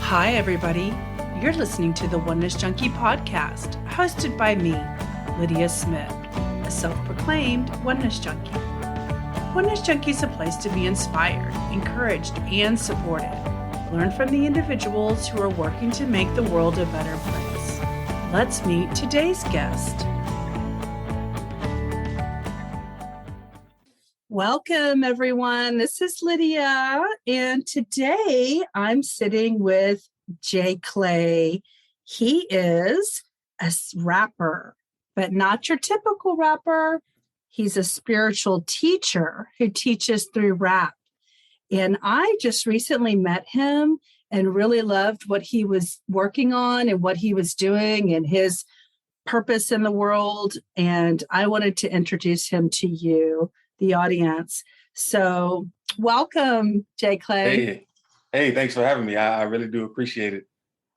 Hi, everybody. You're listening to the Oneness Junkie podcast, hosted by me, Lydia Smith, a self-proclaimed Oneness Junkie. Oneness Junkie is a place to be inspired, encouraged, and supported. Learn from the individuals who are working to make the world a better place. Let's meet today's guest. Welcome, everyone. This is Lydia, and today I'm sitting with JClay. He is a rapper, but not your typical rapper. He's a spiritual teacher who teaches through rap. And I just recently met him and really loved what he was working on and what he was doing and his purpose in the world. And I wanted to introduce him to you, the audience. So welcome, JClay. Hey, thanks for having me. I really do appreciate it.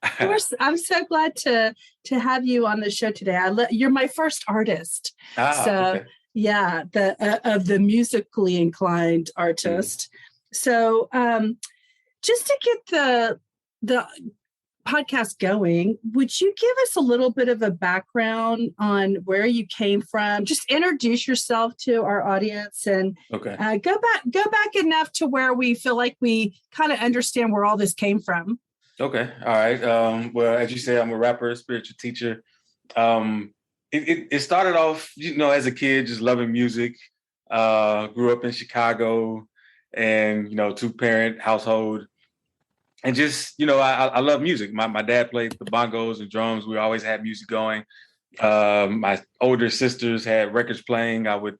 Of course, I'm so glad to have you on the show today. You're my first artist. Okay. Yeah, the musically inclined artist. So just to get the podcast going, would you give us a little bit of a background on where you came from? Just introduce yourself to our audience and go back enough to where we feel like we kind of understand where all this came from. Okay. All right. Well, as you say, I'm a rapper, spiritual teacher. It started off, as a kid, just loving music. Grew up in Chicago and, two-parent household. And just, I love music. My dad played the bongos and drums. We always had music going. My older sisters had records playing. I would,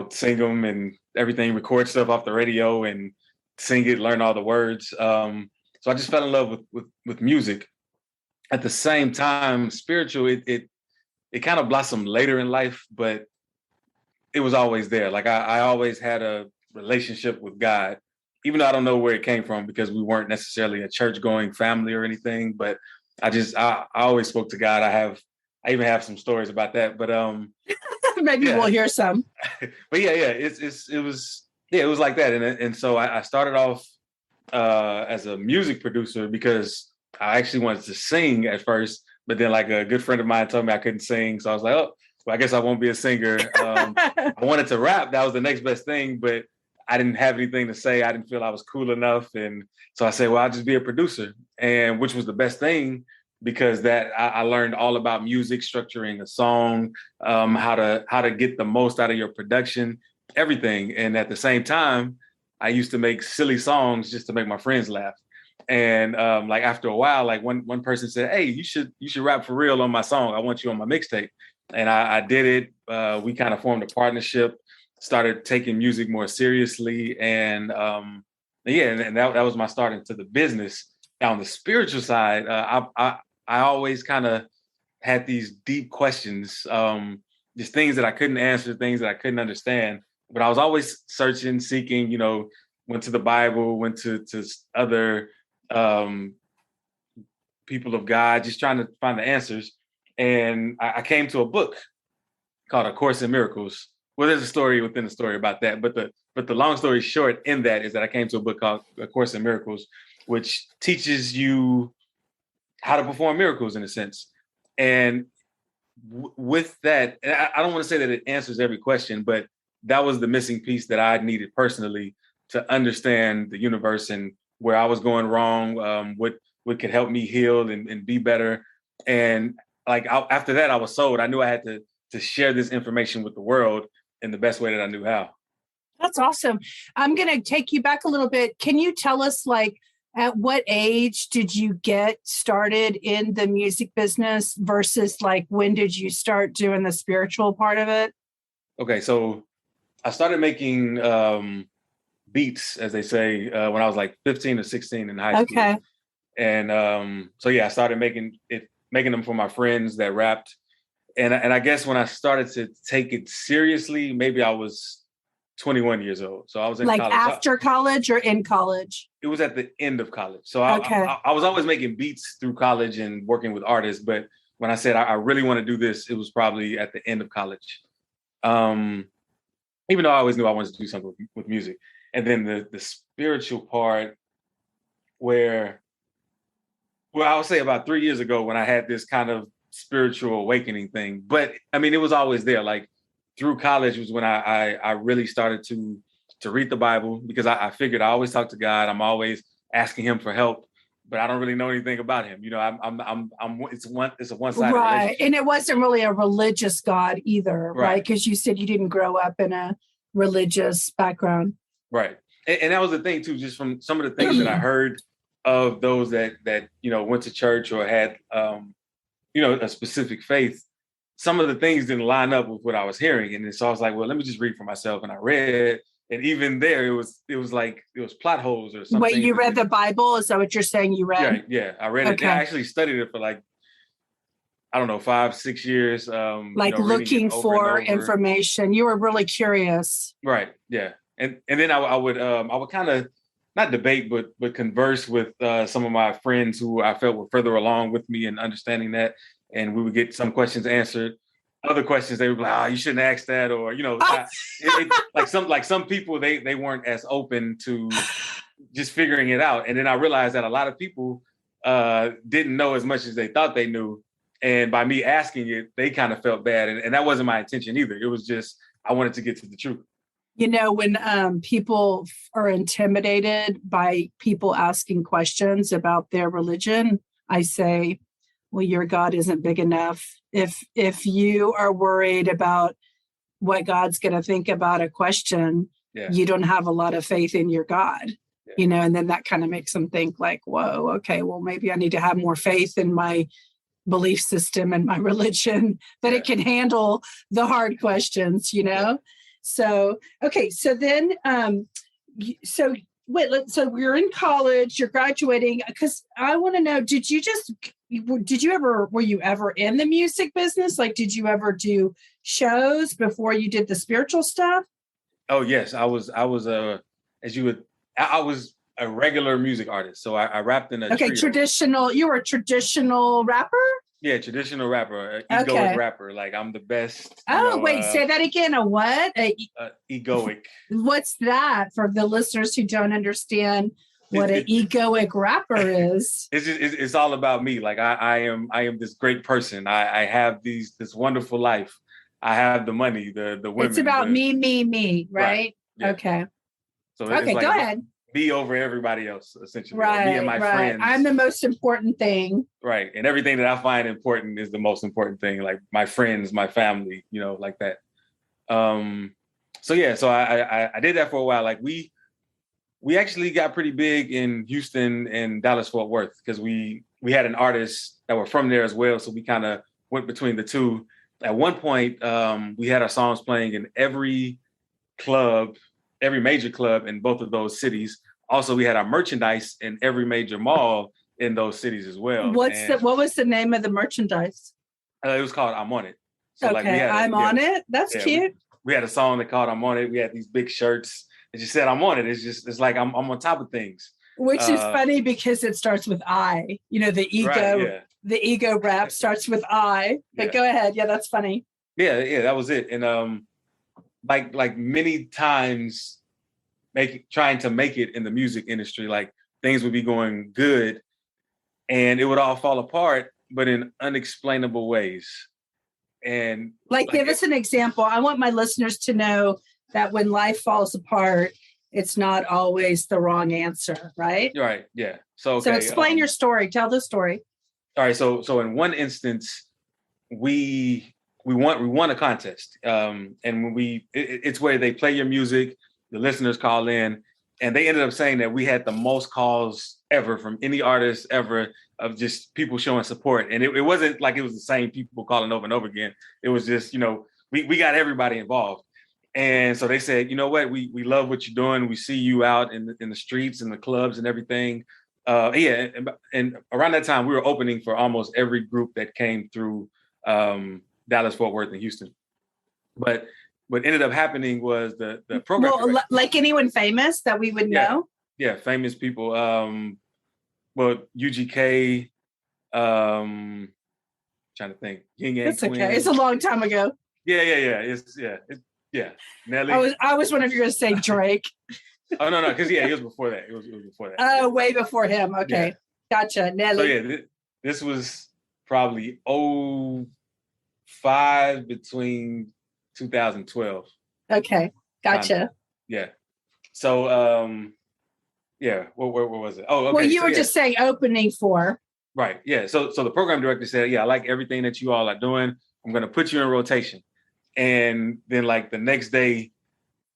sing them and everything, record stuff off the radio and sing it, learn all the words. So I just fell in love with music. At the same time, spiritual, it kind of blossomed later in life, but it was always there. Like I always had a relationship with God. Even though I don't know where it came from because we weren't necessarily a church-going family or anything, but I always spoke to God. I even have some stories about that, but maybe we'll hear some. But it was like that, and so I started off as a music producer because I actually wanted to sing at first, but then like a good friend of mine told me I couldn't sing, so I was like, oh, well, I guess I won't be a singer. I wanted to rap; that was the next best thing, but I didn't have anything to say. I didn't feel I was cool enough. And so I said, well, I'll just be a producer, and which was the best thing because that I learned all about music, structuring a song, how to get the most out of your production, everything. And at the same time, I used to make silly songs just to make my friends laugh. And like after a while, like one person said, hey, you should rap for real on my song. I want you on my mixtape. And I did it. We kind of formed a partnership, started taking music more seriously. And and that was my start into the business. Now on the spiritual side, I always kind of had these deep questions, just things that I couldn't answer, things that I couldn't understand. But I was always searching, seeking, went to the Bible, went to other people of God, just trying to find the answers. And I came to a book called A Course in Miracles. Well, there's a story within the story about that, but the long story short in that is that I came to a book called A Course in Miracles, which teaches you how to perform miracles in a sense. And with that, I don't want to say that it answers every question, but that was the missing piece that I needed personally to understand the universe and where I was going wrong, what could help me heal and be better. And like after that, I was sold. I knew I had to share this information with the world in the best way that I knew how. That's awesome. I'm going to take you back a little bit. Can you tell us, like, at what age did you get started in the music business versus like when did you start doing the spiritual part of it? Okay, so I started making beats, as they say, when I was like 15 or 16 in high school. Okay. And I started making them for my friends that rapped. And I guess when I started to take it seriously, maybe I was 21 years old. So I was in like college. After college or in college? It was at the end of college. So okay. I was always making beats through college and working with artists. But when I said I really want to do this, it was probably at the end of college. Even though I always knew I wanted to do something with music. And then the spiritual part where Well, I would say about 3 years ago when I had this kind of spiritual awakening thing. But I mean, it was always there. Like through college was when I really started to read the Bible, because I figured I always talk to God. I'm always asking him for help, but I don't really know anything about him. You know, it's a one-sided Right. relationship. And it wasn't really a religious God either, right? Because you said you didn't grow up in a religious background. Right. And that was the thing too, just from some of the things that I heard of those that you know went to church or had you know a specific faith. Some of the things didn't line up with what I was hearing, and so I was like, well, let me just read for myself. And I read, and even there, it was like it was plot holes or something. Wait, you read the Bible? Is that what you're saying? You read? Yeah, I read it. I actually studied it for like, I don't know, 5-6 years. Like, you know, looking for information. You were really curious, right? Yeah, and then I would kind of not debate, but converse with some of my friends who I felt were further along with me in understanding that, and we would get some questions answered. Other questions they would be like, you shouldn't ask that, or you know, like some people they weren't as open to just figuring it out. And then I realized that a lot of people didn't know as much as they thought they knew, and by me asking it, they kind of felt bad, and that wasn't my intention either. It was just I wanted to get to the truth. You know, when people are intimidated by people asking questions about their religion, I say, well, your God isn't big enough. If you are worried about what God's going to think about a question, you don't have a lot of faith in your God, you know, and then that kind of makes them think like, whoa, okay, well, maybe I need to have more faith in my belief system and my religion, that it can handle the hard questions, you know? So, okay. So then, so you're in college, you're graduating, because I want to know, were you ever in the music business? Like, did you ever do shows before you did the spiritual stuff? Oh, yes. I was a regular music artist. So I rapped in a trio. Traditional. You were a traditional rapper? Yeah, traditional rapper, egoic rapper. Like I'm the best. Wait, say that again. A what? Egoic. What's that for the listeners who don't understand what an egoic rapper is? It's all about me. Like I am this great person. I have this wonderful life. I have the money, the women. It's about me, right? Yeah. Okay. So it's like, go ahead. Me over everybody else, essentially. Right, me and my friends. I'm the most important thing. Right. And everything that I find important is the most important thing. Like my friends, my family, you know, like that. So I did that for a while. Like we actually got pretty big in Houston and Dallas Fort Worth, because we had an artist that were from there as well. So we kind of went between the two. At one point, we had our songs playing in every major club in both of those cities. Also, we had our merchandise in every major mall in those cities as well. What was the name of the merchandise? It was called I'm On It. So I'm On It. That's cute. We had a song that called I'm On It. We had these big shirts that just said I'm on it. It's like I'm on top of things. Which is funny because it starts with I. You know, the ego. Right, the ego rap starts with I. But go ahead. Yeah, that's funny. Yeah, that was it. And like many times trying to make it in the music industry, like things would be going good and it would all fall apart, but in unexplainable ways. And give us an example. I want my listeners to know that when life falls apart, it's not always the wrong answer, right? Right. Yeah. So explain your story. Tell the story. All right. So in one instance, we won a contest, and when it's where they play your music, the listeners call in, and they ended up saying that we had the most calls ever from any artist ever, of just people showing support. And it wasn't like it was the same people calling over and over again. It was just, you know, we got everybody involved. And so they said, you know what, we love what you're doing. We see you out in the streets and the clubs and everything. And around that time, we were opening for almost every group that came through Dallas, Fort Worth, and Houston. But what ended up happening was the program. Well, like anyone famous that we would know? Yeah, famous people. UGK. Trying to think. Yin Yang It's okay. It's a long time ago. Yeah. Nelly. I was wondering if you were going to say Drake. Oh no, because it was before that. It was before that. Oh, way before him. Okay, gotcha. Nelly. So This was probably 05 between 2012. Okay. Gotcha. Yeah. So, yeah, where was it? Oh, okay. Well, you so, were yeah. just saying opening for. Right. Yeah. So the program director said, yeah, I like everything that you all are doing. I'm going to put you in rotation. And then like the next day,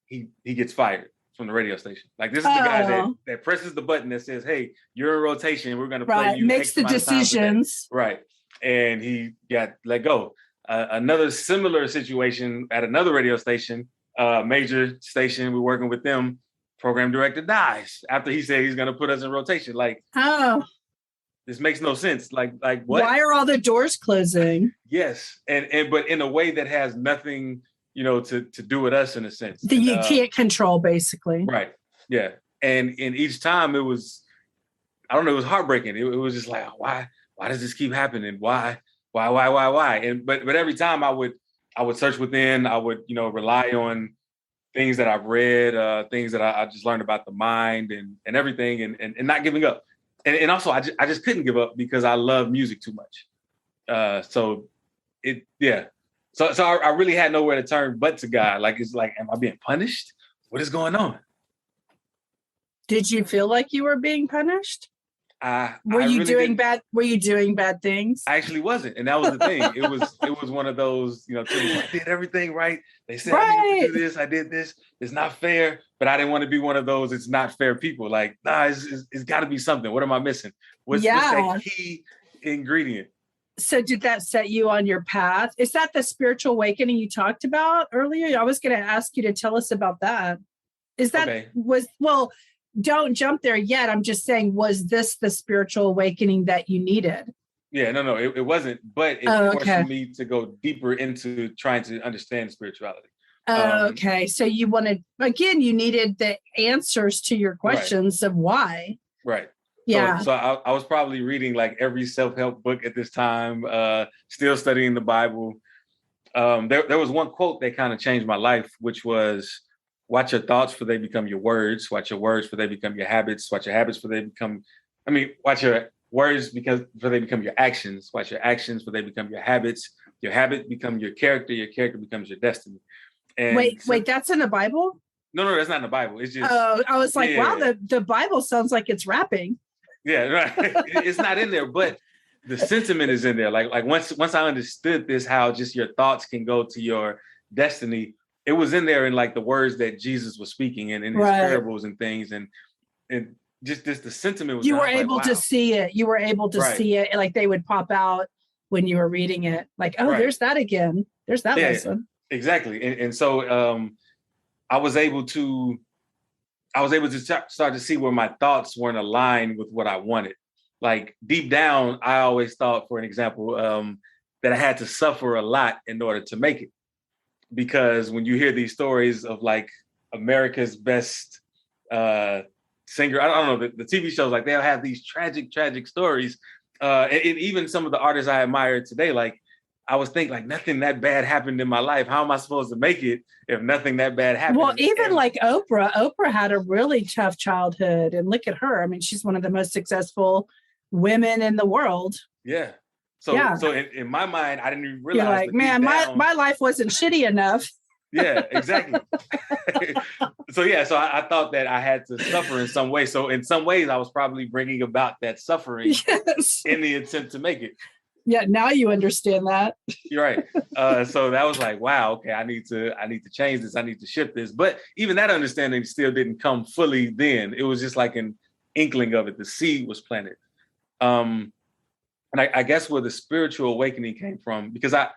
he gets fired from the radio station. Like this is the guy that presses the button that says, hey, you're in rotation. We're going to play you. Makes the decisions. Right. And he got let go. Another similar situation at another radio station, major station, we're working with them. Program director dies after he said he's going to put us in rotation. Like, this makes no sense. Like what? Why are all the doors closing? Yes. And but in a way that has nothing, to do with us in a sense. That you can't control, basically. Right. Yeah. And each time it was, I don't know, it was heartbreaking. It was just like, why does this keep happening? Why? And but every time I would search within, I would, rely on things that I've read, things that I just learned about the mind and everything and not giving up. And also I just couldn't give up because I love music too much. So I really had nowhere to turn but to God. Like, it's like, am I being punished? What is going on? Did you feel like you were being punished? Were you doing bad things? I actually wasn't. And that was the thing. It was one of those, things. I did everything right. They said I needed to do this. I did this. It's not fair. But I didn't want to be one of those it's not fair people. Like, it's got to be something. What am I missing? What's that key ingredient? So did that set you on your path? Is that the spiritual awakening you talked about earlier? I was going to ask you to tell us about that. Is that don't jump there yet. I'm just saying, was this the spiritual awakening that you needed? Yeah, no, it wasn't. But it forced me to go deeper into trying to understand spirituality. Okay. So you needed the answers to your questions of why. Right. Yeah. So I was probably reading like every self-help book at this time, still studying the Bible. There was one quote that kind of changed my life, which was, watch your thoughts for they become your words. Watch your words for they become your habits. Watch your habits for they become, watch your words for they become your actions. Watch your actions for they become your habits. Your habit become your character. Your character becomes your destiny. And wait, that's in the Bible? No, that's not in the Bible. It's just. I was like, wow, the Bible sounds like it's rapping. Yeah, right. It's not in there, but the sentiment is in there. Like once I understood this, how just your thoughts can go to your destiny, it was in there in like the words that Jesus was speaking and in his parables and things, and just the sentiment was. You were able to see it. You were able to see it, like they would pop out when you were reading it. Like, there's that again. There's that lesson. Exactly, and so I was able to start to see where my thoughts weren't aligned with what I wanted. Like deep down, I always thought, for an example, that I had to suffer a lot in order to make it. Because when you hear these stories of like America's best singer, I don't know, the TV shows, like they'll have these tragic stories. And even some of the artists I admire today, like I was thinking like nothing that bad happened in my life. How am I supposed to make it if nothing that bad happened? Well, even like Oprah had a really tough childhood, and look at her. I mean, she's one of the most successful women in the world. Yeah. So in my mind, I didn't even realize. You're like, man, my life wasn't shitty enough. Yeah, exactly. So I thought that I had to suffer in some way. So in some ways, I was probably bringing about that suffering in the attempt to make it. Yeah, now you understand that. You're right. So that was like, wow, okay, I need to change this. I need to shift this. But even that understanding still didn't come fully then. It was just like an inkling of it. The seed was planted. And I guess where the spiritual awakening came from, because I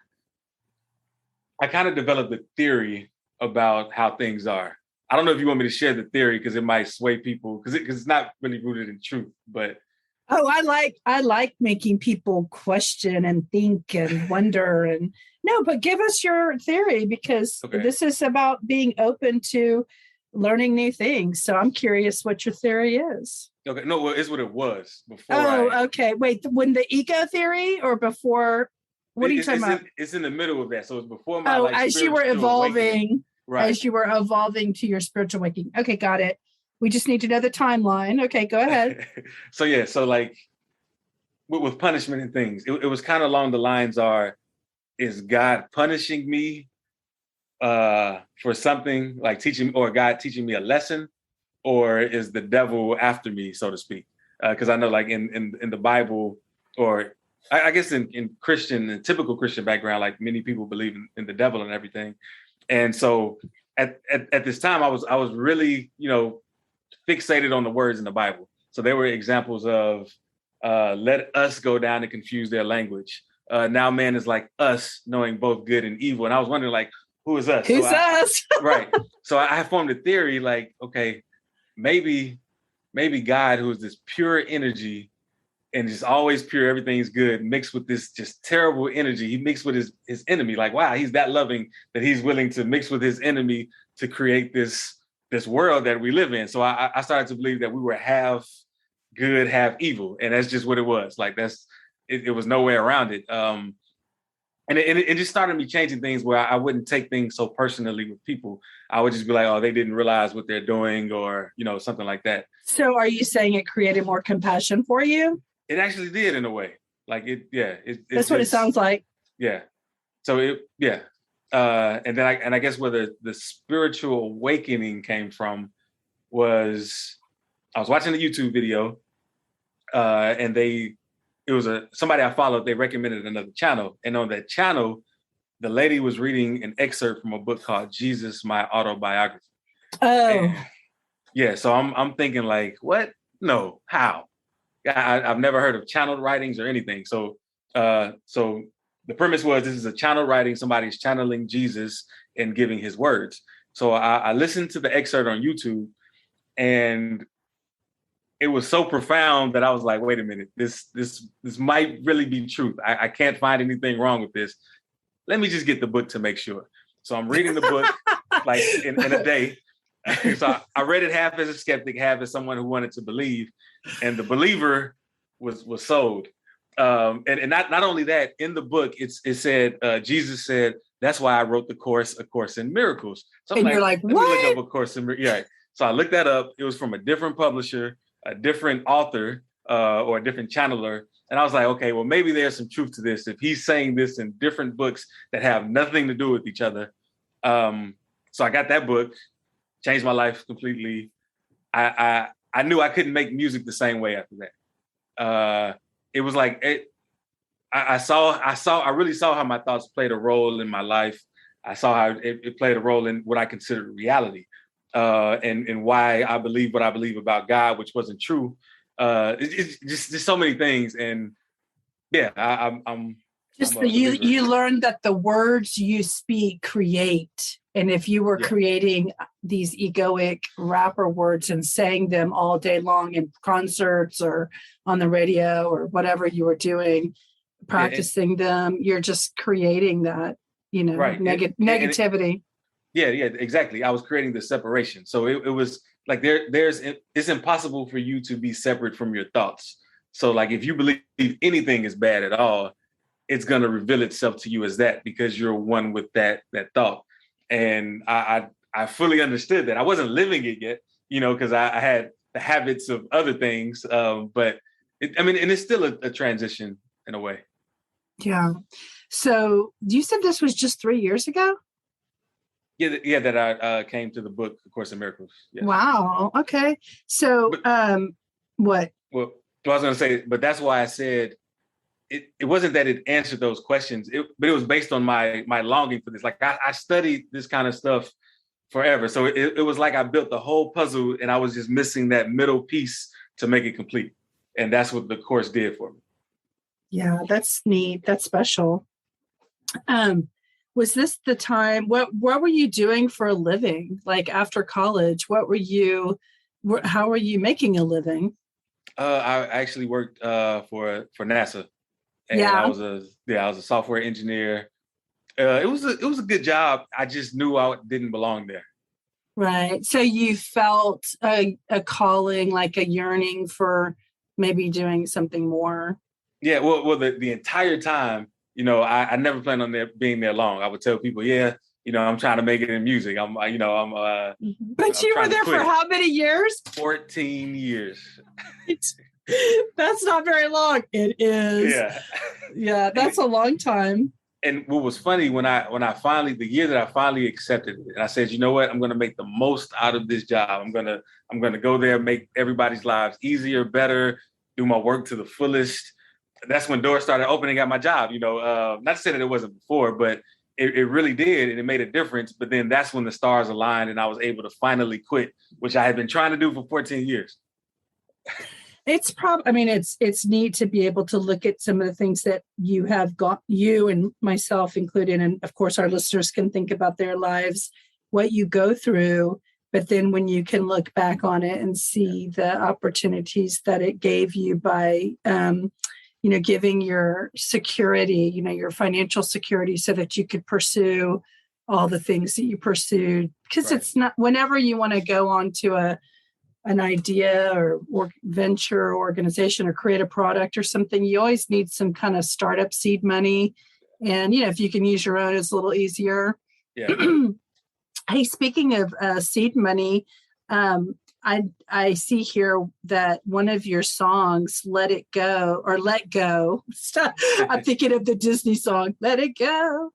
kind of developed a theory about how things are. I don't know if you want me to share the theory because it might sway people because it's not really rooted in truth, but. Oh, I like making people question and think and wonder and but give us your theory because this is about being open to learning new things. So I'm curious what your theory is. Okay. No, well, it's what it was before. Okay. Wait, when the ego theory or before? What are you talking about? It's in the middle of that. So it's before my as you were evolving, as you were evolving to your spiritual awakening. Okay, got it. We just need to know the timeline. Okay, go ahead. So like with punishment and things. It was kind of along the lines is God punishing me for something, like teaching, or God teaching me a lesson, or is the devil after me, so to speak? Because I know, like in the Bible, or I guess in typical Christian background, like many people believe in the devil and everything. And so at this time, I was really, fixated on the words in the Bible. So there were examples of let us go down and confuse their language. Now man is like us, knowing both good and evil. And I was wondering, like, who is us? Who's us? Right. So I formed a theory, like, okay, maybe God, who is this pure energy and just always pure, everything's good, mixed with this just terrible energy. He mixed with his enemy. Like, wow, he's that loving that he's willing to mix with his enemy to create this world that we live in. So I started to believe that we were half good, half evil. And that's just what it was. Like, it was no way around it. And it just started me changing things where I wouldn't take things so personally with people. I would just be like, oh, they didn't realize what they're doing, or, something like that. So are you saying it created more compassion for you? It actually did, in a way. Like That's what it sounds like. Yeah. So and then I guess where the spiritual awakening came from was I was watching a YouTube video, and it was somebody I followed. They recommended another channel, and on that channel, the lady was reading an excerpt from a book called Jesus, My Autobiography. Oh, and yeah. So I'm thinking, like, what? No, how? I've never heard of channeled writings or anything. So the premise was, this is a channel writing. Somebody's channeling Jesus and giving his words. So I listened to the excerpt on YouTube, and it was so profound that I was like, wait a minute, this might really be truth. I can't find anything wrong with this. Let me just get the book to make sure. So I'm reading the book like in a day. So I read it half as a skeptic, half as someone who wanted to believe, and the believer was sold. And not only that, in the book, it said, Jesus said, that's why I wrote A Course in Miracles. So and you're like, let what? me look up A Course in Miracles. Yeah. So I looked that up. It was from a different publisher, a different author, or a different channeler. And I was like, okay, well, maybe there's some truth to this if he's saying this in different books that have nothing to do with each other. So I got that book, changed my life completely. I knew I couldn't make music the same way after that. It was like I really saw how my thoughts played a role in my life. I saw how it played a role in what I considered reality, and why I believe what I believe about God, which wasn't true. It's just so many things, and yeah, I'm you learned that the words you speak create. And if you were creating these egoic rapper words and saying them all day long in concerts or on the radio or whatever you were doing, practicing them, you're just creating that, negativity. Yeah, exactly. I was creating the separation. So it was like it's impossible for you to be separate from your thoughts. So like if you believe anything is bad at all, it's going to reveal itself to you as that, because you're one with that thought. And I fully understood that. I wasn't living it yet, because I had the habits of other things. But and it's still a transition in a way. Yeah. So you said this was just 3 years ago? Yeah, that I came to the book, A Course in Miracles. Yes. Wow. Okay. So what? Well, I was going to say, but that's why I said it wasn't that it answered those questions, but it was based on my longing for this. Like I studied this kind of stuff forever. So it was like I built the whole puzzle and I was just missing that middle piece to make it complete. And that's what the course did for me. Yeah, that's neat. That's special. Was this the time, what were you doing for a living? Like after college, how were you making a living? I actually worked for NASA. And I was a software engineer. It was a good job. I just knew I didn't belong there. Right. So you felt a calling, like a yearning for maybe doing something more. Yeah. Well, the entire time, I never planned on being there long. I would tell people, I'm trying to make it in music. But you were there for how many years? 14 years. That's not very long. It is. Yeah. Yeah, that's a long time. And what was funny when I finally, the year that I finally accepted it, and I said, you know what, I'm going to make the most out of this job. I'm going to go there, make everybody's lives easier, better, do my work to the fullest. That's when doors started opening at my job. Not to say that it wasn't before, but it really did, and it made a difference. But then that's when the stars aligned, and I was able to finally quit, which I had been trying to do for 14 years. It's it's neat to be able to look at some of the things that you have got, you and myself included, and of course our listeners can think about their lives, what you go through, but then when you can look back on it and see the opportunities that it gave you by giving your security, your financial security, so that you could pursue all the things that you pursued. Because It's not, whenever you want to go on to an idea or venture or organization or create a product or something, you always need some kind of startup seed money. And, if you can use your own, it's a little easier. Yeah. Hey, speaking of seed money, I see here that one of your songs, Let It Go, or Let Go. Stop. I'm thinking of the Disney song, Let It Go.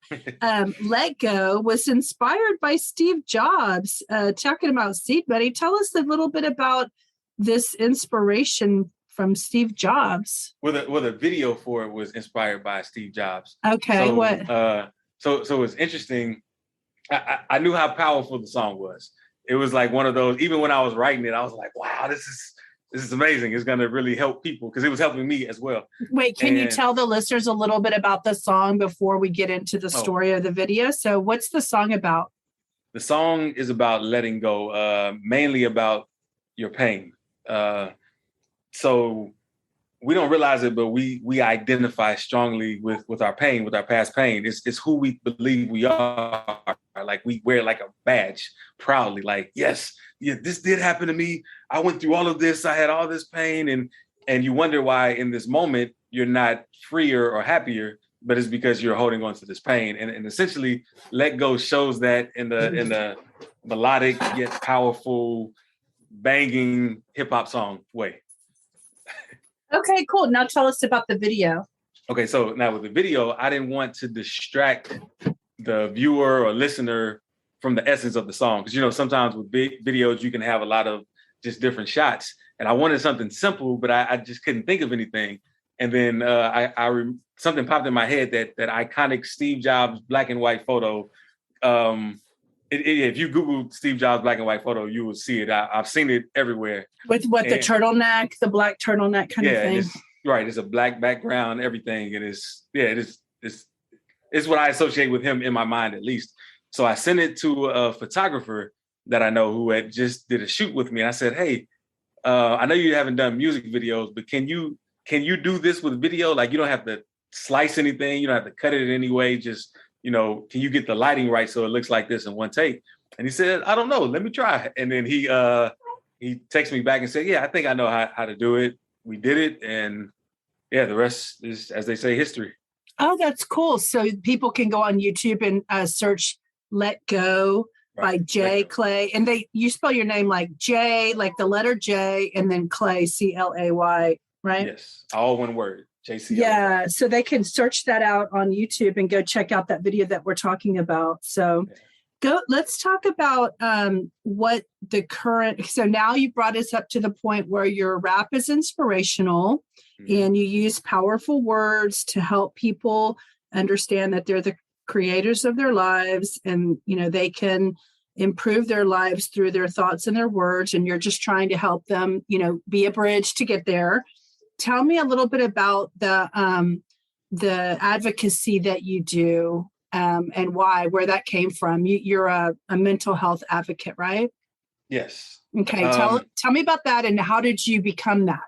Let Go was inspired by Steve Jobs. Talking about seed money, tell us a little bit about this inspiration from Steve Jobs. Well, the video for it was inspired by Steve Jobs. Okay, so, what? So it's interesting. I knew how powerful the song was. It was like one of those, even when I was writing it, I was like, wow, this is amazing. It's going to really help people, because it was helping me as well. Wait, can you tell the listeners a little bit about the song before we get into the story of the video? So what's the song about? The song is about letting go, mainly about your pain. So we don't realize it, but we identify strongly with our pain, with our past pain. It's who we believe we are. Like, we wear like a badge proudly, like, yes, this did happen to me. I went through all of this. I had all this pain. And you wonder why in this moment you're not freer or happier, but it's because you're holding on to this pain. And essentially, Let Go shows that in the melodic yet powerful, banging hip hop song way. Okay, cool. Now tell us about the video. Okay, so now with the video, I didn't want to distract the viewer or listener from the essence of the song. Because, sometimes with big videos, you can have a lot of just different shots. And I wanted something simple, but I just couldn't think of anything. And then something popped in my head, that iconic Steve Jobs black and white photo. If you Google Steve Jobs black and white photo, you will see it. I've seen it everywhere. With the turtleneck, the black turtleneck kind of thing? Right. It's a black background, everything. It's what I associate with him in my mind, at least. So I sent it to a photographer that I know who had just did a shoot with me. And I said, hey, I know you haven't done music videos, but can you do this with video? Like, you don't have to slice anything. You don't have to cut it in any way. Just, can you get the lighting right so it looks like this in one take? And he said, I don't know. Let me try. And then he texted me back and said, yeah, I think I know how to do it. We did it. And yeah, the rest is, as they say, history. Oh, that's cool. So people can go on YouTube and search Let Go by JClay. And you spell your name like J, like the letter J, and then Clay, CLAY, right? Yes. All one word. JClay. Yeah. So they can search that out on YouTube and go check out that video that we're talking about. So let's talk about what the current, so now you brought us up to the point where your rap is inspirational, and you use powerful words to help people understand that they're the creators of their lives, and they can improve their lives through their thoughts and their words, and you're just trying to help them be a bridge to get there. Tell me a little bit about the advocacy that you do, and where that came from. You're a mental health advocate, right? Yes. Okay. Tell me about that, and how did you become that?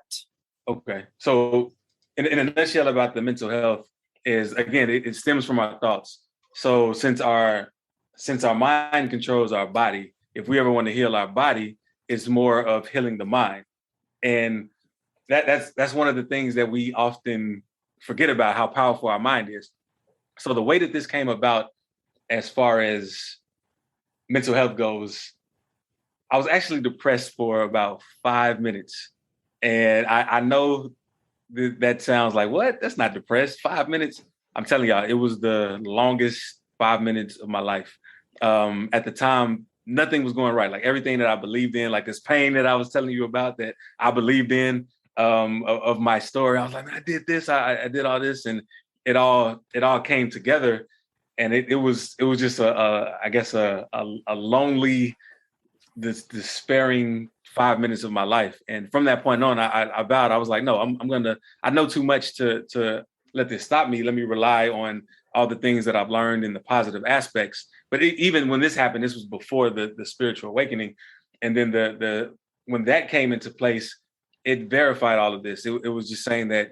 Okay. So in a nutshell, about the mental health is, again, it stems from our thoughts. So since our mind controls our body, if we ever want to heal our body, it's more of healing the mind. And that's one of the things that we often forget about, how powerful our mind is. So the way that this came about, as far as mental health goes, I was actually depressed for about 5 minutes. And I know that sounds like, what? That's not depressed. 5 minutes. I'm telling y'all, it was the longest 5 minutes of my life. At the time, nothing was going right. Like everything that I believed in, like this pain that I was telling you about that I believed in, of my story. I was like, man, I did this, I did all this, and it all came together. And it was just I guess a lonely, this despairing 5 minutes of my life. And from that point on, I vowed, I was like, no, I'm gonna, I know too much to let this stop me. Let me rely on all the things that I've learned in the positive aspects. But even when this happened, this was before the spiritual awakening. And then the when that came into place, it verified all of this. It was just saying that,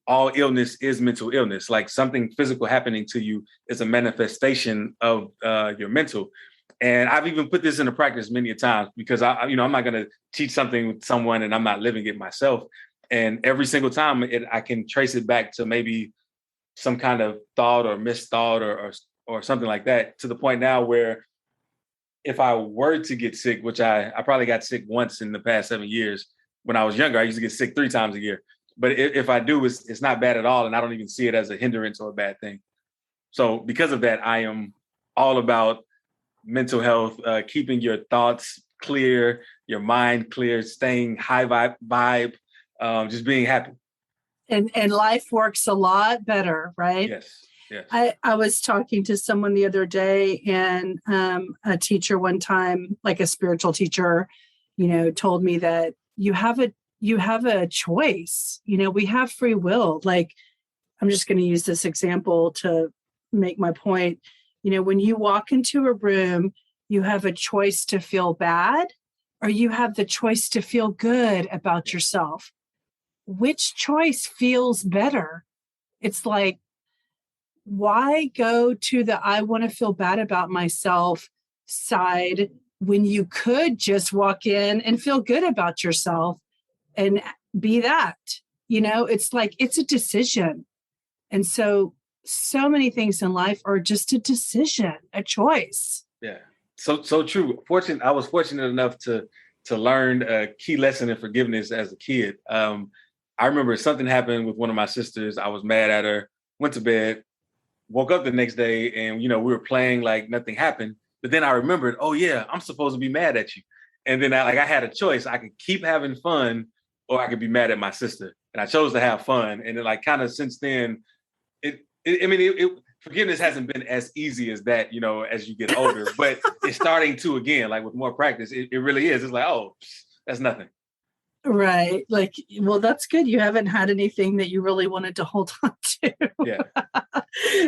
all illness is mental illness. Like something physical happening to you is a manifestation of your mental. And I've even put this into practice many a times, because I'm not going to teach something with someone and I'm not living it myself. And every single time I can trace it back to maybe some kind of thought or misthought or something like that, to the point now where if I were to get sick, which I probably got sick once in the past 7 years. When I was younger, I used to get sick 3 times a year. But if I do, it's not bad at all. And I don't even see it as a hindrance or a bad thing. So because of that, I am all about mental health, keeping your thoughts clear, your mind clear, staying high vibe, just being happy. And life works a lot better, right? Yes. Yes. I was talking to someone the other day, and a teacher one time, like a spiritual teacher, told me that you have a choice. We have free will. Like, I'm just going to use this example to make my point. When you walk into a room, you have a choice to feel bad, or you have the choice to feel good about yourself. Which choice feels better? It's like, why go to the I want to feel bad about myself side when you could just walk in and feel good about yourself and be that? It's like, it's a decision. And so many things in life are just a decision, a choice. Yeah. So true. I was fortunate enough to learn a key lesson in forgiveness as a kid. I remember something happened with one of my sisters. I was mad at her, went to bed, woke up the next day, and we were playing like nothing happened. But then I remembered, oh yeah, I'm supposed to be mad at you. And then I had a choice. I could keep having fun, or I could be mad at my sister. And I chose to have fun. And then, like, kind of since then, forgiveness hasn't been as easy as that, as you get older. But it's starting to, again, like with more practice. It really is. It's like, oh, that's nothing. Right. Like, well, that's good. You haven't had anything that you really wanted to hold on to. Yeah.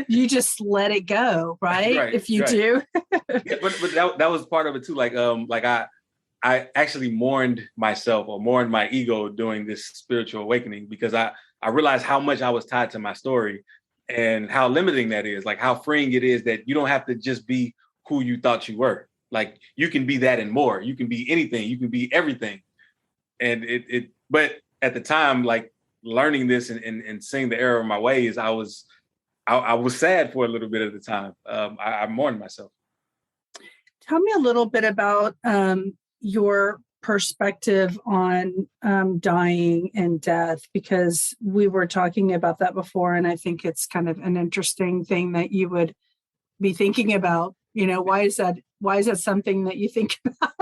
You just let it go, right? If you do. Yeah, but that was part of it too. Like I actually mourned myself, or mourned my ego during this spiritual awakening, because I realized how much I was tied to my story and how limiting that is. Like how freeing it is that you don't have to just be who you thought you were. Like you can be that and more. You can be anything. You can be everything. And but at the time, like learning this and seeing the error of my ways, I was sad for a little bit at the time. I mourned myself. Tell me a little bit about your perspective on dying and death, because we were talking about that before, and I think it's kind of an interesting thing that you would be thinking about. Why is that something that you think about?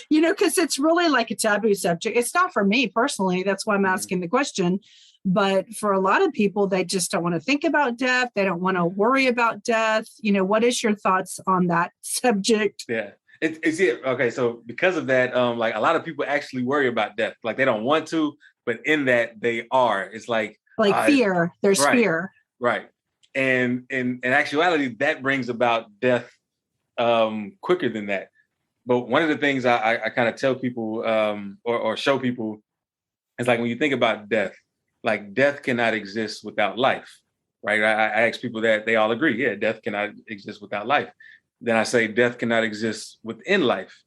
Because it's really like a taboo subject. It's not for me personally. That's why I'm asking the question. But for a lot of people, they just don't want to think about death. They don't want to worry about death. What is your thoughts on that subject? Yeah. Okay. So because of that, like a lot of people actually worry about death. Like they don't want to, but in that they are. It's like fear. There's right, fear. Right. And in actuality, that brings about death quicker than that. But one of the things I kind of tell people or show people is like when you think about death, like death cannot exist without life, right? I ask people that, they all agree, yeah, death cannot exist without life. Then I say death cannot exist within life.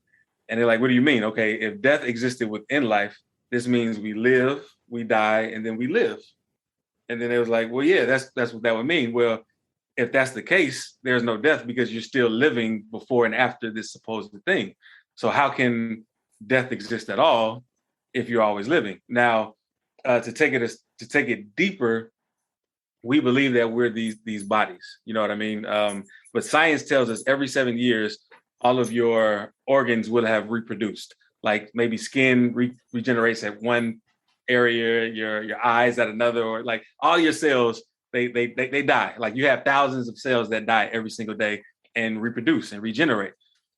And they're like, what do you mean? Okay, if death existed within life, this means we live, we die, and then we live. And then it was like, well, yeah, that's what that would mean. Well, if that's the case, there's no death because you're still living before and after this supposed thing. So how can death exist at all if you're always living. Now, to take it deeper, we believe that we're these bodies. You know what I mean? But science tells us every 7 years, all of your organs will have reproduced. Like maybe skin regenerates at one area, your eyes at another, or like all your cells, they die. Like you have thousands of cells that die every single day and reproduce and regenerate.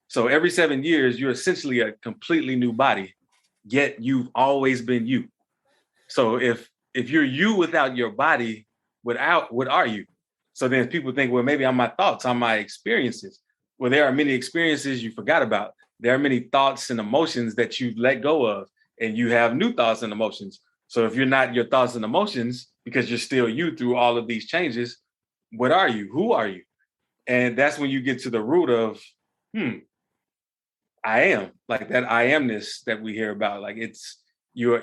So every 7 years, you're essentially a completely new body, yet you've always been you. So if you're you without your body, what are you? So then people think, well, maybe I'm my thoughts, I'm my experiences. Well, there are many experiences you forgot about. There are many thoughts and emotions that you've let go of, and you have new thoughts and emotions. So if you're not your thoughts and emotions, because you're still you through all of these changes, what are you? Who are you? And that's when you get to the root of, I am, like that I amness that we hear about. Like it's you're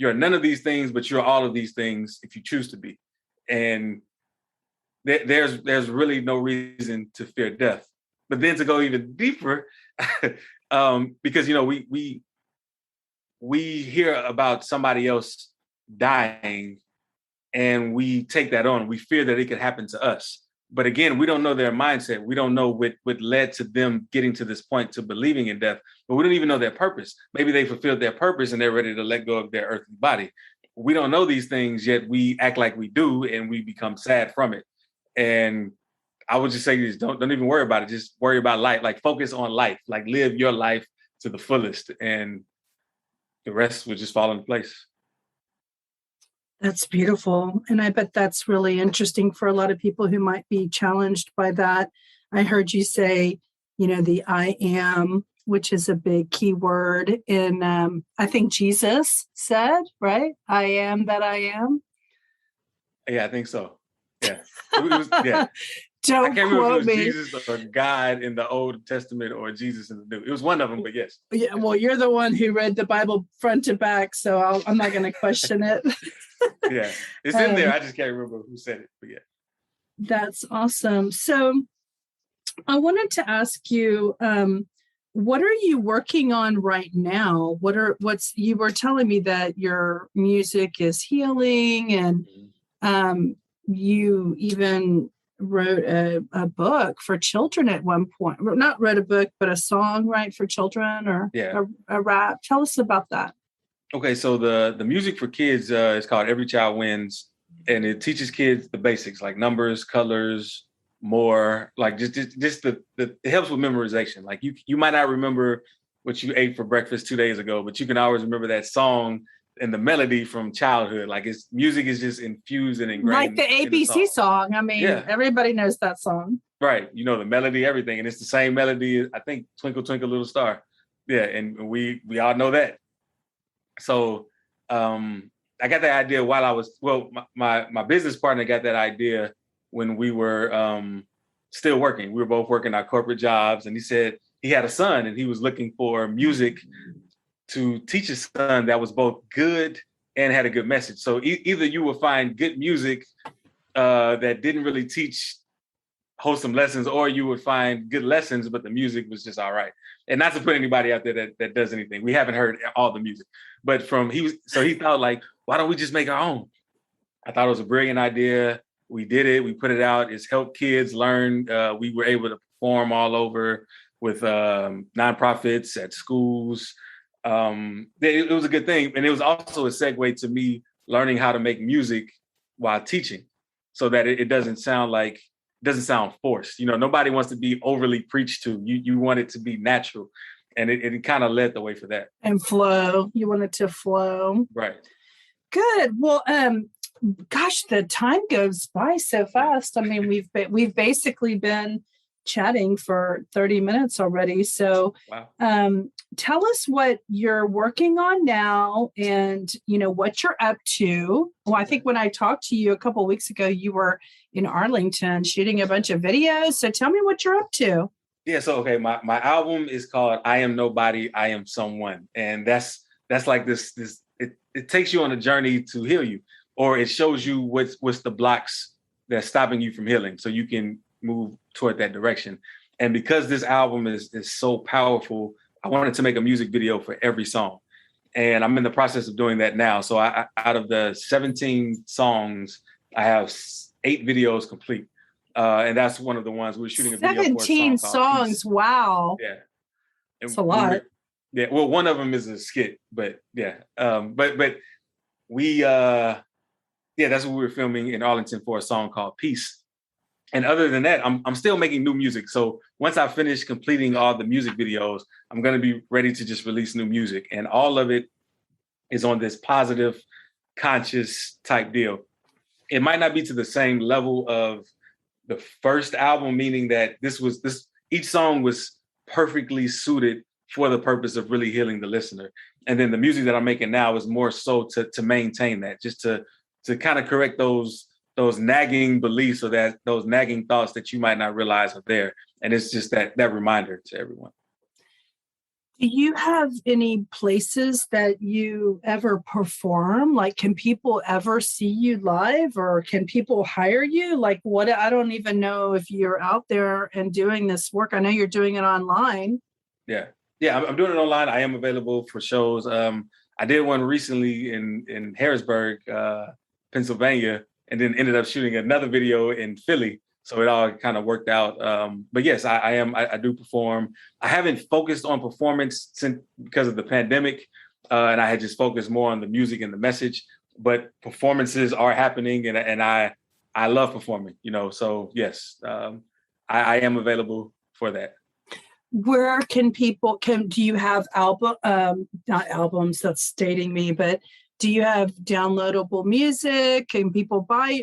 none of these things, but you're all of these things if you choose to be. And there's really no reason to fear death. But then to go even deeper, because we hear about somebody else dying, and we take that on. We fear that it could happen to us. But again, we don't know their mindset. We don't know what led to them getting to this point to believing in death. But we don't even know their purpose. Maybe they fulfilled their purpose and they're ready to let go of their earthly body. We don't know these things, yet we act like we do, and we become sad from it. And I would just say this, don't even worry about it. Just worry about life. Like focus on life. Like live your life to the fullest, and the rest will just fall into place. That's beautiful. And I bet that's really interesting for a lot of people who might be challenged by that. I heard you say, the I am, which is a big key word. And I think Jesus said, right? I am that I am. Yeah, I think so. Yeah. It was, yeah. Don't I can't remember quote if it was me. Jesus or God in the Old Testament or Jesus in the New. It was one of them, but yes. Yeah, well, you're the one who read the Bible front to back, so I'm not going to question it. Yeah, it's in there. I just can't remember who said it, but yeah. That's awesome. So I wanted to ask you, what are you working on right now? You were telling me that your music is healing, and you even wrote a book for children at one point. Well, not wrote a book, but a song, right, for children, or a rap. Tell us about that. Okay, so the music for kids is called Every Child Wins, and it teaches kids the basics like numbers, colors, more, like just it helps with memorization. Like you might not remember what you ate for breakfast 2 days ago, but you can always remember that song and the melody from childhood. Like music is just infused and ingrained. Like the ABC song. I mean, everybody knows that song. Right. The melody, everything. And it's the same melody, I think, Twinkle, Twinkle, Little Star. Yeah. And we all know that. So I got that idea while I was, my business partner got that idea when we were still working. We were both working our corporate jobs, and he said he had a son and he was looking for music to teach his son that was both good and had a good message. So either you will find good music that didn't really teach wholesome lessons, or you would find good lessons, but the music was just all right. And not to put anybody out there that does anything. We haven't heard all the music, but he thought like, why don't we just make our own? I thought it was a brilliant idea. We did it. We put it out. It's helped kids learn. We were able to perform all over with nonprofits at schools. It was a good thing. And it was also a segue to me learning how to make music while teaching, so that it doesn't sound forced. Nobody wants to be overly preached to. You want it to be natural. And it kind of led the way for that. And flow. You want it to flow. Right. Good. Well, gosh, the time goes by so fast. I mean, we've basically been chatting for 30 minutes already. So wow. Tell us what you're working on now, and what you're up to. Well, I think when I talked to you a couple of weeks ago, you were in Arlington shooting a bunch of videos. So tell me what you're up to. Yeah. So, okay. My album is called I Am Nobody, I Am Someone. And that's like this, it takes you on a journey to heal you, or it shows you what's the blocks that's stopping you from healing, so you can move toward that direction. And because this album is so powerful, I wanted to make a music video for every song. And I'm in the process of doing that now. So out of the 17 songs, I have 8 videos complete. And that's one of the ones we're shooting a video for. 17 songs. Wow. Yeah. It's a lot. Yeah. Well, one of them is a skit, but yeah. But we, that's what we were filming in Arlington for, a song called Peace. And other than that, I'm still making new music. So once I finish completing all the music videos, I'm going to be ready to just release new music. And all of it is on this positive, conscious type deal. It might not be to the same level of the first album, meaning that each song was perfectly suited for the purpose of really healing the listener. And then the music that I'm making now is more so to maintain that, just to kind of correct those nagging beliefs or those nagging thoughts that you might not realize are there. And it's just that reminder to everyone. Do you have any places that you ever perform? Like, can people ever see you live, or can people hire you? Like, what? I don't even know if you're out there and doing this work. I know you're doing it online. Yeah, I'm doing it online. I am available for shows. I did one recently in Harrisburg, Pennsylvania, and then ended up shooting another video in Philly. So it all kind of worked out. But yes, I do perform. I haven't focused on performance because of the pandemic. And I had just focused more on the music and the message, but performances are happening, and I love performing, so yes, I am available for that. Where can people, do you have not albums, that's dating me, but do you have downloadable music? Can people buy?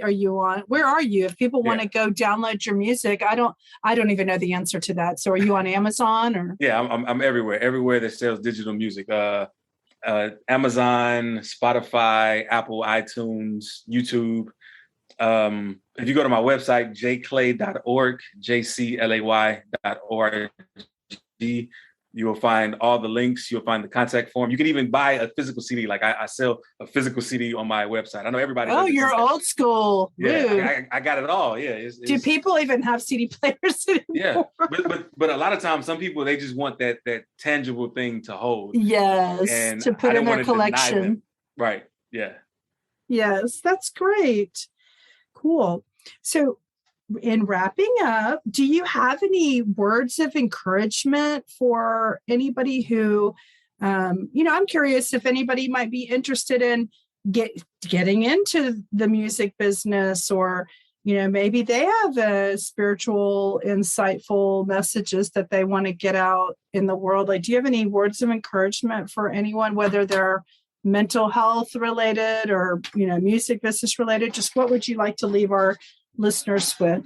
Where are you? If people want to go download your music, I don't even know the answer to that. So are you on Amazon or? Yeah, I'm everywhere that sells digital music. Amazon, Spotify, Apple, iTunes, YouTube. If you go to my website, JClay.org, JClay.org, you will find all the links. You'll find the contact form. You can even buy a physical CD. Like I sell a physical CD on my website. I know everybody. Oh, you're old school. Yeah, I got it all. Yeah. Do people even have CD players anymore? Yeah, but a lot of times, some people, they just want that tangible thing to hold. Yes, and to put in their collection. Right. Yeah. Yes, that's great. Cool. So, in wrapping up, do you have any words of encouragement for anybody who, I'm curious if anybody might be interested in getting into the music business, or, maybe they have a spiritual, insightful messages that they want to get out in the world. Like, do you have any words of encouragement for anyone, whether they're mental health related or, music business related? Just what would you like to leave our listeners with?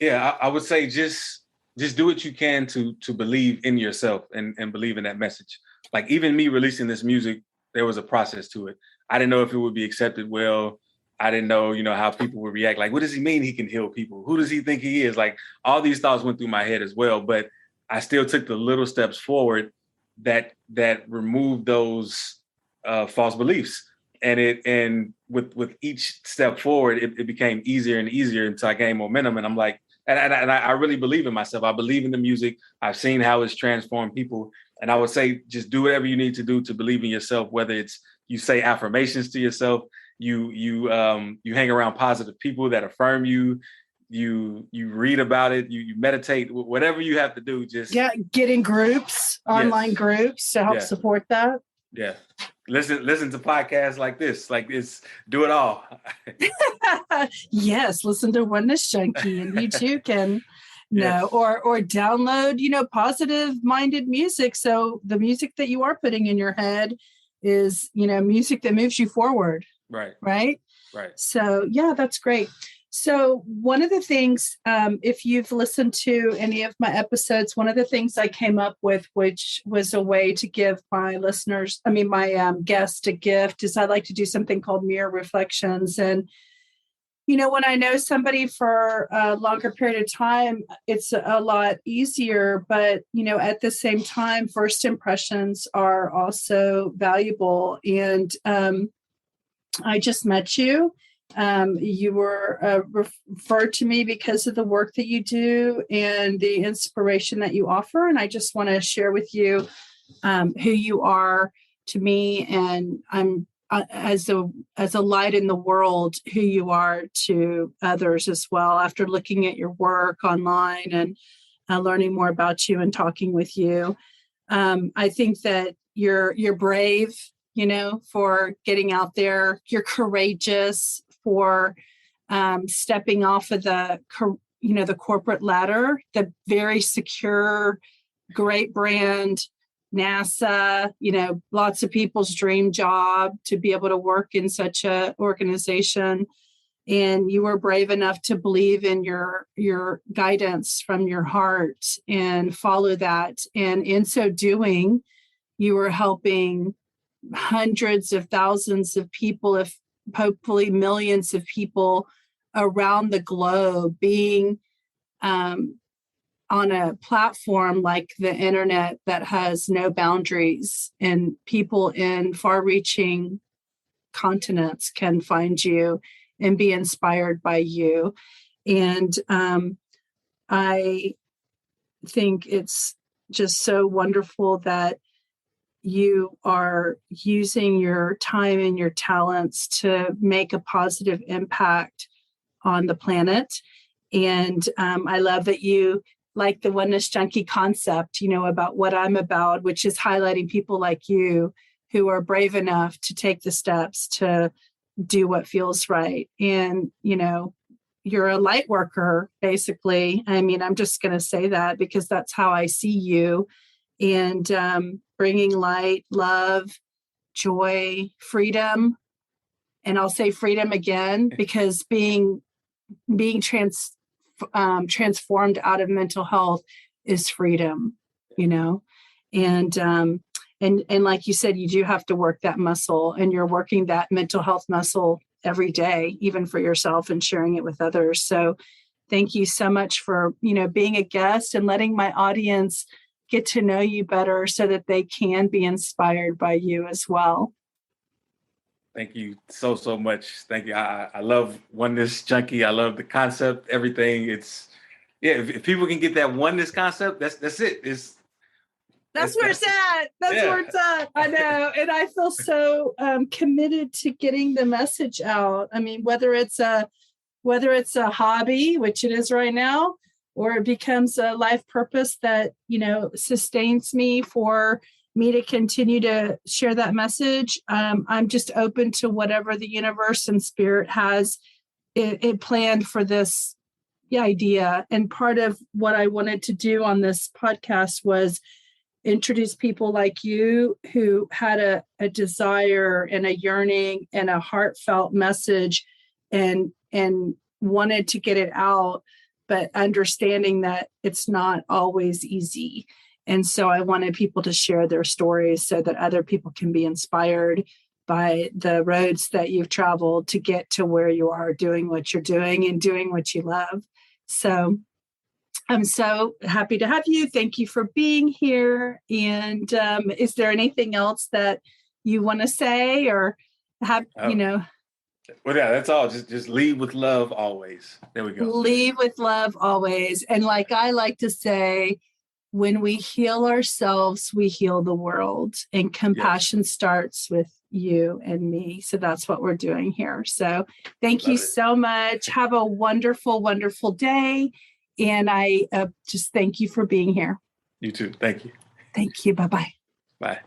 Yeah, I would say just do what you can to believe in yourself and believe in that message. Like, even me releasing this music, there was a process to it. I didn't know if it would be accepted well. I didn't know, how people would react. Like, what does he mean he can heal people? Who does he think he is? Like, all these thoughts went through my head as well. But I still took the little steps forward that removed those false beliefs. And with each step forward, it became easier and easier until I gained momentum. And I'm like, and I really believe in myself. I believe in the music. I've seen how it's transformed people. And I would say, just do whatever you need to do to believe in yourself, whether it's you say affirmations to yourself, you hang around positive people that affirm you, you read about it, you meditate, whatever you have to do, just get in groups, online groups to help support that. Yeah. Listen to podcasts like this. Like, do it all. Yes, listen to Oneness Junkie, and you too can or download, positive minded music. So the music that you are putting in your head is, music that moves you forward. Right. So that's great. So one of the things, if you've listened to any of my episodes, one of the things I came up with, which was a way to give my guests a gift, is I like to do something called mirror reflections. And, when I know somebody for a longer period of time, it's a lot easier. But, at the same time, first impressions are also valuable. And I just met you. You were referred to me because of the work that you do and the inspiration that you offer. And I just want to share with you who you are to me, and I'm as a light in the world, who you are to others as well. After looking at your work online and learning more about you and talking with you, I think that you're brave, for getting out there. You're courageous for stepping off of the corporate ladder, the very secure, great brand, NASA, lots of people's dream job to be able to work in such a organization. And you were brave enough to believe in your guidance from your heart and follow that. And in so doing, you were helping hundreds of thousands of people, if hopefully millions of people around the globe, being on a platform like the internet that has no boundaries, and people in far-reaching continents can find you and be inspired by you. And I think it's just so wonderful that you are using your time and your talents to make a positive impact on the planet. And I love that you like the Oneness Junkie concept, about what I'm about, which is highlighting people like you who are brave enough to take the steps to do what feels right. And, you're a light worker, basically. I mean, I'm just going to say that because that's how I see you. And bringing light, love, joy, freedom. And I'll say freedom again, because being transformed out of mental health is freedom, and like you said, you do have to work that muscle, and you're working that mental health muscle every day, even for yourself, and sharing it with others. So thank you so much for, being a guest and letting my audience get to know you better so that they can be inspired by you as well. Thank you so much. Thank you. I love Oneness Junkie. I love the concept, everything. It's if people can get that oneness concept, that's it. That's where it's at. That's where it's at. I know. And I feel so committed to getting the message out. I mean, whether it's a hobby, which it is right now, or it becomes a life purpose that, sustains me for me to continue to share that message. I'm just open to whatever the universe and spirit has it planned for this idea. And part of what I wanted to do on this podcast was introduce people like you who had a desire and a yearning and a heartfelt message and wanted to get it out, but understanding that it's not always easy. And so I wanted people to share their stories so that other people can be inspired by the roads that you've traveled to get to where you are, doing what you're doing and doing what you love. So I'm so happy to have you. Thank you for being here. And is there anything else that you want to say or have, Well, yeah, that's all. Just lead with love always. There we go. Lead with love always. And like I like to say, when we heal ourselves, we heal the world. And compassion starts with you and me. So that's what we're doing here. So thank you so much. Have a wonderful, wonderful day. And I just thank you for being here. You too. Thank you. Thank you. Bye-bye. Bye.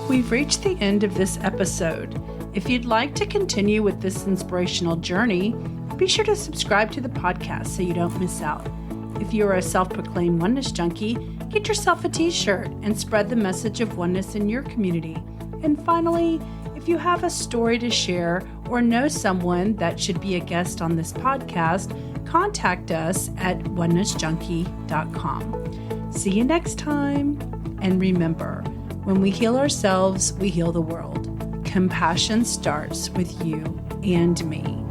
We've reached the end of this episode. If you'd like to continue with this inspirational journey, be sure to subscribe to the podcast so you don't miss out. If you are a self-proclaimed oneness junkie, get yourself a t-shirt and spread the message of oneness in your community. And finally, if you have a story to share or know someone that should be a guest on this podcast, contact us at onenessjunkie.com. See you next time. And remember, when we heal ourselves, we heal the world. Compassion starts with you and me.